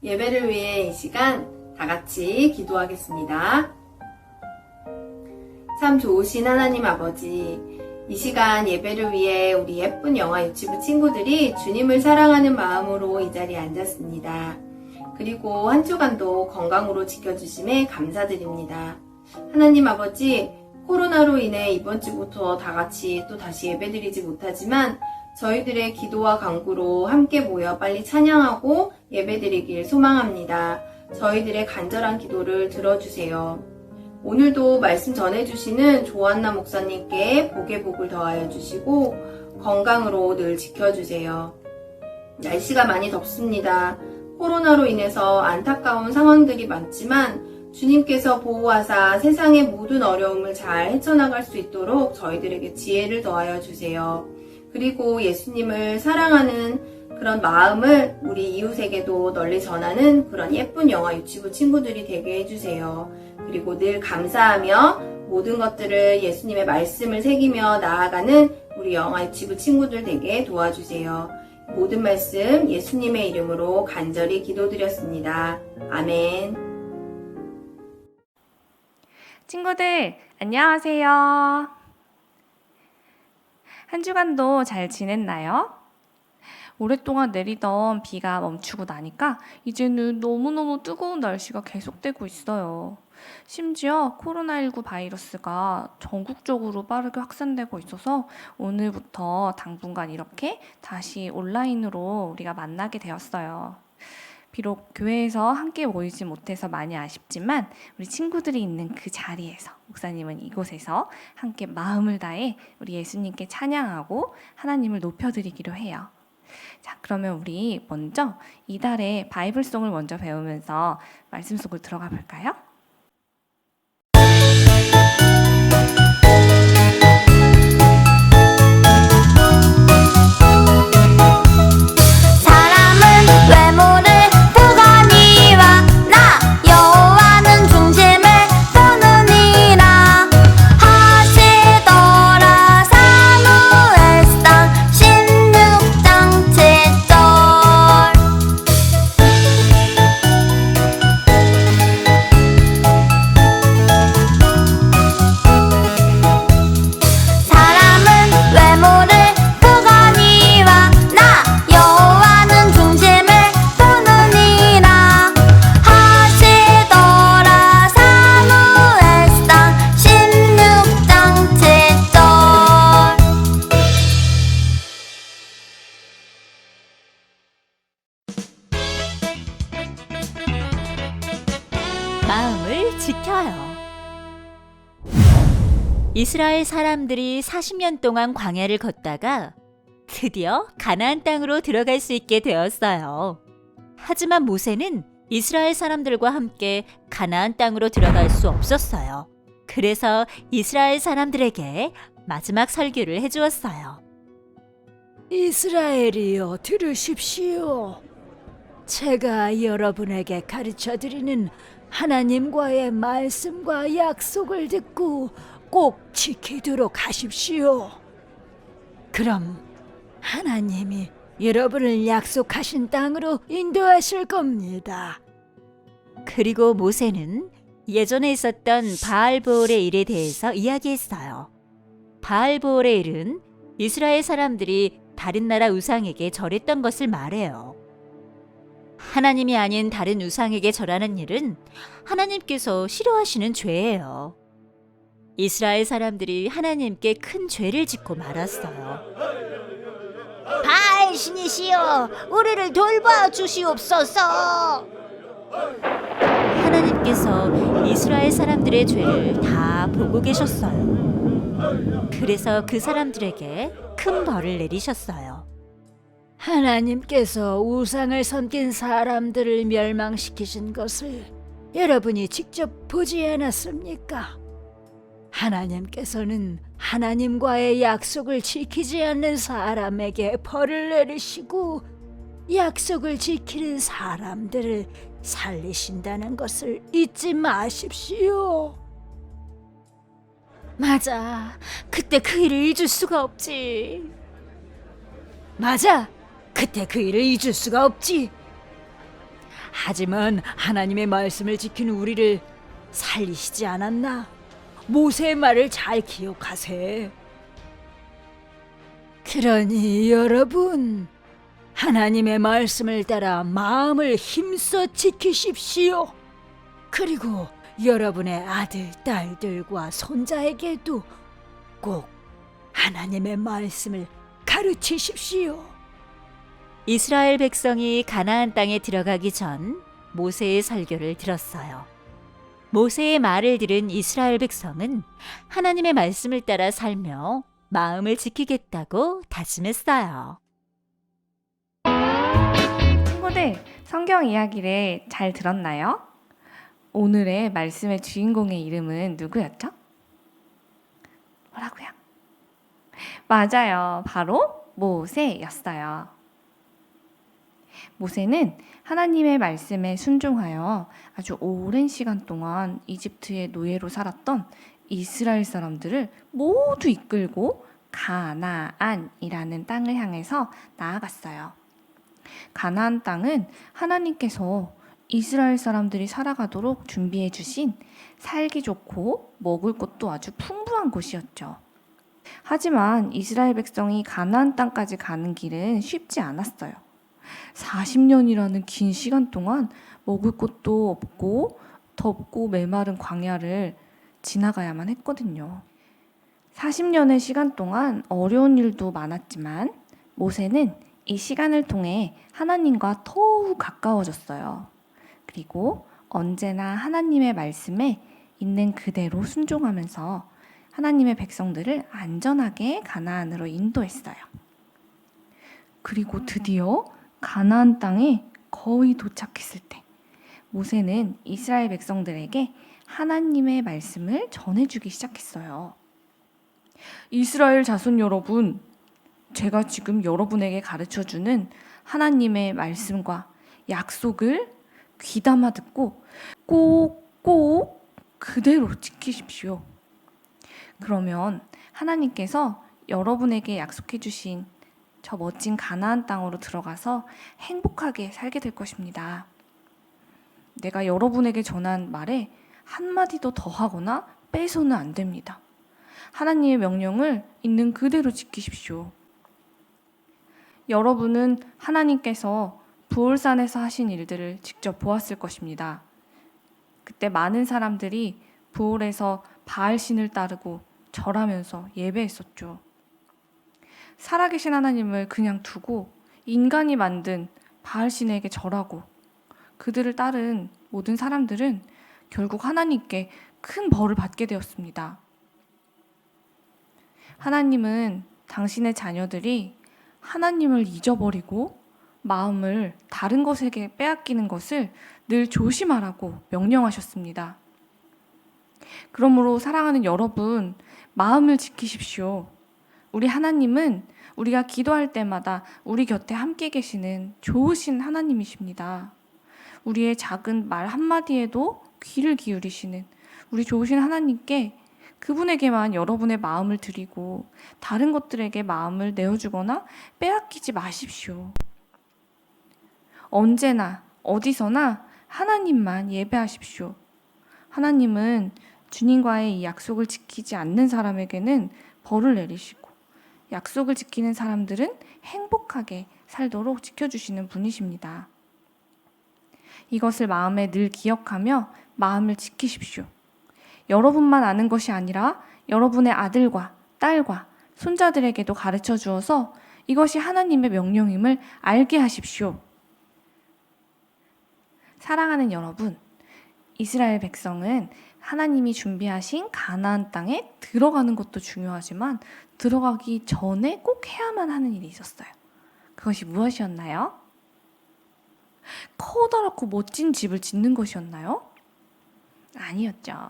예배를 위해 이 시간 다 같이 기도하겠습니다. 참 좋으신 하나님 아버지, 이 시간 예배를 위해 우리 예쁜 영아 유치부 친구들이 주님을 사랑하는 마음으로 이 자리에 앉았습니다. 그리고 한 주간도 건강으로 지켜주심에 감사드립니다. 하나님 아버지, 코로나로 인해 이번 주부터 다 같이 또 다시 예배드리지 못하지만 저희들의 기도와 간구로 함께 모여 빨리 찬양하고 예배드리길 소망합니다. 저희들의 간절한 기도를 들어주세요. 오늘도 말씀 전해주시는 조한나 목사님께 복의 복을 더하여 주시고 건강으로 늘 지켜주세요. 날씨가 많이 덥습니다. 코로나로 인해서 안타까운 상황들이 많지만 주님께서 보호하사 세상의 모든 어려움을 잘 헤쳐나갈 수 있도록 저희들에게 지혜를 더하여 주세요. 그리고 예수님을 사랑하는 그런 마음을 우리 이웃에게도 널리 전하는 그런 예쁜 영아 유치부 친구들이 되게 해주세요. 그리고 늘 감사하며 모든 것들을 예수님의 말씀을 새기며 나아가는 우리 영아 유치부 친구들 되게 도와주세요. 모든 말씀 예수님의 이름으로 간절히 기도드렸습니다. 아멘. 친구들, 안녕하세요. 한 주간도 잘 지냈나요? 오랫동안 내리던 비가 멈추고 나니까 이제는 너무너무 뜨거운 날씨가 계속되고 있어요. 심지어 코로나19 바이러스가 전국적으로 빠르게 확산되고 있어서 오늘부터 당분간 이렇게 다시 온라인으로 우리가 만나게 되었어요. 비록 교회에서 함께 모이지 못해서 많이 아쉽지만 우리 친구들이 있는 그 자리에서 목사님은 이곳에서 함께 마음을 다해 우리 예수님께 찬양하고 하나님을 높여드리기로 해요. 자, 그러면 우리 먼저 이달의 바이블송을 먼저 배우면서 말씀 속으로 들어가 볼까요? 마음을 지켜요. 이스라엘 사람들이 40년 동안 광야를 걷다가 드디어 가나안 땅으로 들어갈 수 있게 되었어요. 하지만 모세는 이스라엘 사람들과 함께 가나안 땅으로 들어갈 수 없었어요. 그래서 이스라엘 사람들에게 마지막 설교를 해주었어요. 이스라엘이여 들으십시오. 제가 여러분에게 가르쳐드리는 하나님과의 말씀과 약속을 듣고 꼭 지키도록 하십시오. 그럼 하나님이 여러분을 약속하신 땅으로 인도하실 겁니다. 그리고 모세는 예전에 있었던 바알보올의 일에 대해서 이야기했어요. 바알보올의 일은 이스라엘 사람들이 다른 나라 우상에게 절했던 것을 말해요. 하나님이 아닌 다른 우상에게 절하는 일은 하나님께서 싫어하시는 죄예요. 이스라엘 사람들이 하나님께 큰 죄를 짓고 말았어요. 바알 신이시여, 우리를 돌봐 주시옵소서. 하나님께서 이스라엘 사람들의 죄를 다 보고 계셨어요. 그래서 그 사람들에게 큰 벌을 내리셨어요. 하나님께서 우상을 섬긴 사람들을 멸망시키신 것을 여러분이 직접 보지 않았습니까? 하나님께서는 하나님과의 약속을 지키지 않는 사람에게 벌을 내리시고 약속을 지키는 사람들을 살리신다는 것을 잊지 마십시오. 맞아. 그때 그 일을 잊을 수가 없지. 맞아. 그때 그 일을 잊을 수가 없지. 하지만 하나님의 말씀을 지키는 우리를 살리시지 않았나? 모세의 말을 잘 기억하세. 그러니 여러분, 하나님의 말씀을 따라 마음을 힘써 지키십시오. 그리고 여러분의 아들, 딸들과 손자에게도 꼭 하나님의 말씀을 가르치십시오. 이스라엘 백성이 가나안 땅에 들어가기 전 모세의 설교를 들었어요. 모세의 말을 들은 이스라엘 백성은 하나님의 말씀을 따라 살며 마음을 지키겠다고 다짐했어요. 친구들, 성경 이야기를 잘 들었나요? 오늘의 말씀의 주인공의 이름은 누구였죠? 뭐라고요? 맞아요. 바로 모세였어요. 모세는 하나님의 말씀에 순종하여 아주 오랜 시간 동안 이집트의 노예로 살았던 이스라엘 사람들을 모두 이끌고 가나안이라는 땅을 향해서 나아갔어요. 가나안 땅은 하나님께서 이스라엘 사람들이 살아가도록 준비해 주신 살기 좋고 먹을 것도 아주 풍부한 곳이었죠. 하지만 이스라엘 백성이 가나안 땅까지 가는 길은 쉽지 않았어요. 40년이라는 긴 시간 동안 먹을 것도 없고 덥고 메마른 광야를 지나가야만 했거든요. 40년의 시간 동안 어려운 일도 많았지만 모세는 이 시간을 통해 하나님과 더욱 가까워졌어요. 그리고 언제나 하나님의 말씀에 있는 그대로 순종하면서 하나님의 백성들을 안전하게 가나안으로 인도했어요. 그리고 드디어 가나안 땅에 거의 도착했을 때 모세는 이스라엘 백성들에게 하나님의 말씀을 전해주기 시작했어요. 이스라엘 자손 여러분, 제가 지금 여러분에게 가르쳐주는 하나님의 말씀과 약속을 귀담아 듣고 꼭꼭 그대로 지키십시오. 그러면 하나님께서 여러분에게 약속해 주신 저 멋진 가나안 땅으로 들어가서 행복하게 살게 될 것입니다. 내가 여러분에게 전한 말에 한마디도 더 하거나 빼서는 안 됩니다. 하나님의 명령을 있는 그대로 지키십시오. 여러분은 하나님께서 부올산에서 하신 일들을 직접 보았을 것입니다. 그때 많은 사람들이 부올에서 바알신을 따르고 절하면서 예배했었죠. 살아계신 하나님을 그냥 두고 인간이 만든 바알신에게 절하고 그들을 따른 모든 사람들은 결국 하나님께 큰 벌을 받게 되었습니다. 하나님은 당신의 자녀들이 하나님을 잊어버리고 마음을 다른 것에게 빼앗기는 것을 늘 조심하라고 명령하셨습니다. 그러므로 사랑하는 여러분, 마음을 지키십시오. 우리 하나님은 우리가 기도할 때마다 우리 곁에 함께 계시는 좋으신 하나님이십니다. 우리의 작은 말 한마디에도 귀를 기울이시는 우리 좋으신 하나님께 그분에게만 여러분의 마음을 드리고 다른 것들에게 마음을 내어주거나 빼앗기지 마십시오. 언제나 어디서나 하나님만 예배하십시오. 하나님은 주님과의 이 약속을 지키지 않는 사람에게는 벌을 내리시고 약속을 지키는 사람들은 행복하게 살도록 지켜주시는 분이십니다. 이것을 마음에 늘 기억하며 마음을 지키십시오. 여러분만 아는 것이 아니라 여러분의 아들과 딸과 손자들에게도 가르쳐 주어서 이것이 하나님의 명령임을 알게 하십시오. 사랑하는 여러분, 이스라엘 백성은 하나님이 준비하신 가나안 땅에 들어가는 것도 중요하지만 들어가기 전에 꼭 해야만 하는 일이 있었어요. 그것이 무엇이었나요? 커다랗고 멋진 집을 짓는 것이었나요? 아니었죠.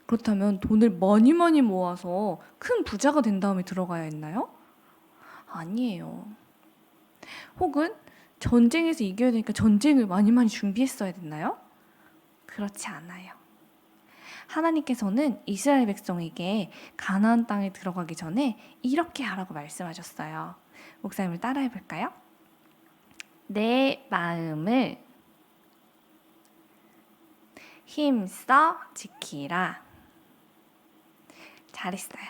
그렇다면 돈을 많이 모아서 큰 부자가 된 다음에 들어가야 했나요? 아니에요. 혹은 전쟁에서 이겨야 되니까 전쟁을 많이 준비했어야 됐나요? 그렇지 않아요. 하나님께서는 이스라엘 백성에게 가나안 땅에 들어가기 전에 이렇게 하라고 말씀하셨어요. 목사님을 따라해 볼까요? 내 마음을 힘써 지키라. 잘했어요.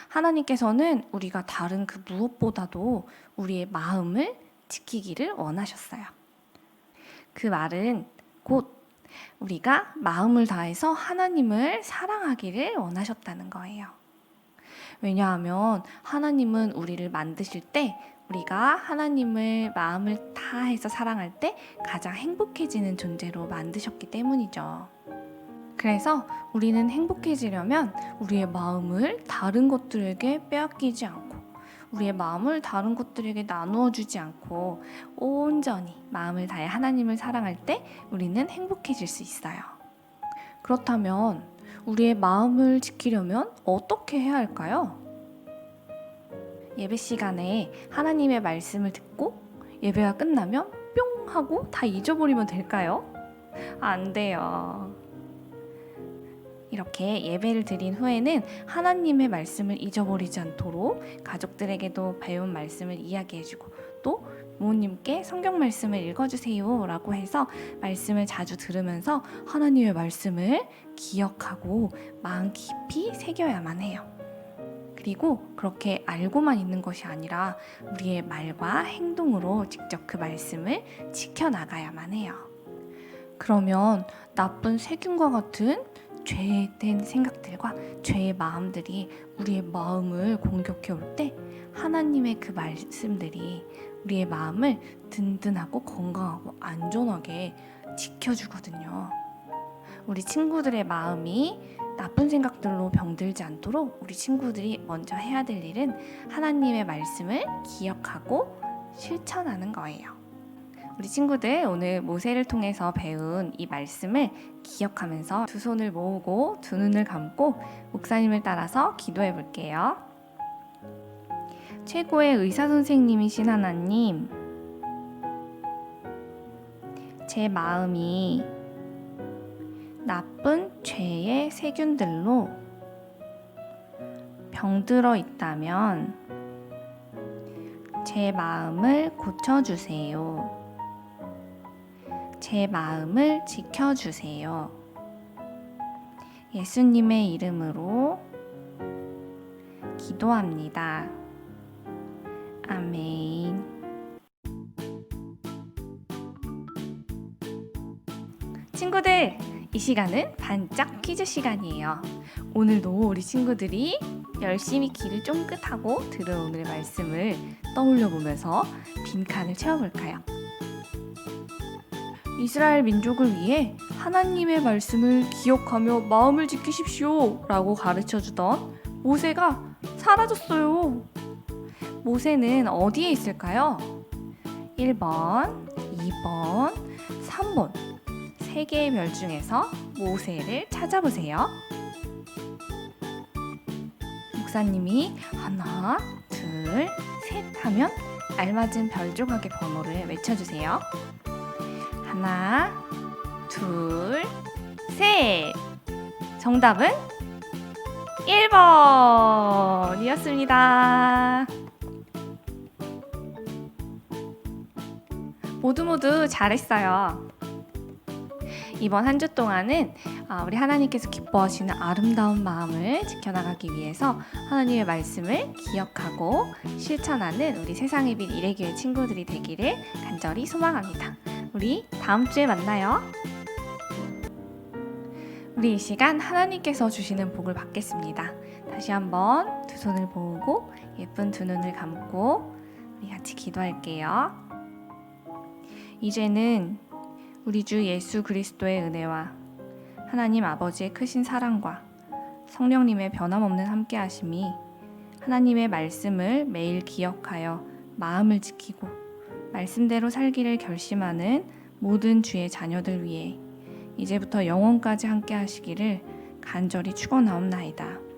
하나님께서는 우리가 다른 그 무엇보다도 우리의 마음을 지키기를 원하셨어요. 그 말은 곧 우리가 마음을 다해서 하나님을 사랑하기를 원하셨다는 거예요. 왜냐하면 하나님은 우리를 만드실 때 우리가 하나님을 마음을 다해서 사랑할 때 가장 행복해지는 존재로 만드셨기 때문이죠. 그래서 우리는 행복해지려면 우리의 마음을 다른 것들에게 빼앗기지 않고 우리의 마음을 다른 것들에게 나누어 주지 않고 온전히 마음을 다해 하나님을 사랑할 때 우리는 행복해질 수 있어요. 그렇다면 우리의 마음을 지키려면 어떻게 해야 할까요? 예배 시간에 하나님의 말씀을 듣고 예배가 끝나면 뿅 하고 다 잊어버리면 될까요? 안 돼요. 이렇게 예배를 드린 후에는 하나님의 말씀을 잊어버리지 않도록 가족들에게도 배운 말씀을 이야기해주고 또 부모님께 성경 말씀을 읽어주세요 라고 해서 말씀을 자주 들으면서 하나님의 말씀을 기억하고 마음 깊이 새겨야만 해요. 그리고 그렇게 알고만 있는 것이 아니라 우리의 말과 행동으로 직접 그 말씀을 지켜나가야만 해요. 그러면 나쁜 세균과 같은 죄된 생각들과 죄의 마음들이 우리의 마음을 공격해 올 때 하나님의 그 말씀들이 우리의 마음을 든든하고 건강하고 안전하게 지켜주거든요. 우리 친구들의 마음이 나쁜 생각들로 병들지 않도록 우리 친구들이 먼저 해야 될 일은 하나님의 말씀을 기억하고 실천하는 거예요. 우리 친구들 오늘 모세를 통해서 배운 이 말씀을 기억하면서 두 손을 모으고 두 눈을 감고 목사님을 따라서 기도해 볼게요. 최고의 의사 선생님이신 하나님, 제 마음이 나쁜 죄의 세균들로 병들어 있다면 제 마음을 고쳐주세요. 제 마음을 지켜주세요. 예수님의 이름으로 기도합니다. 아멘. 친구들, 이 시간은 반짝 퀴즈 시간이에요. 오늘도 우리 친구들이 열심히 귀를 쫑긋하고 들은 오늘의 말씀을 떠올려 보면서 빈칸을 채워볼까요? 이스라엘 민족을 위해 하나님의 말씀을 기억하며 마음을 지키십시오 라고 가르쳐주던 모세가 사라졌어요. 모세는 어디에 있을까요? 1번, 2번, 3번. 세 개의 별 중에서 모세를 찾아보세요. 목사님이 하나, 둘, 셋 하면 알맞은 별 조각의 번호를 외쳐주세요. 하나, 둘, 셋. 정답은 1번이었습니다. 모두 잘했어요. 이번 한 주 동안은 우리 하나님께서 기뻐하시는 아름다운 마음을 지켜나가기 위해서 하나님의 말씀을 기억하고 실천하는 우리 세상의 빛 일회교회 친구들이 되기를 간절히 소망합니다. 우리 다음 주에 만나요. 우리 이 시간 하나님께서 주시는 복을 받겠습니다. 다시 한번 두 손을 모으고 예쁜 두 눈을 감고 우리 같이 기도할게요. 이제는 우리 주 예수 그리스도의 은혜와 하나님 아버지의 크신 사랑과 성령님의 변함없는 함께하심이 하나님의 말씀을 매일 기억하여 마음을 지키고 말씀대로 살기를 결심하는 모든 주의 자녀들 위해 이제부터 영원까지 함께하시기를 간절히 축원하옵나이다.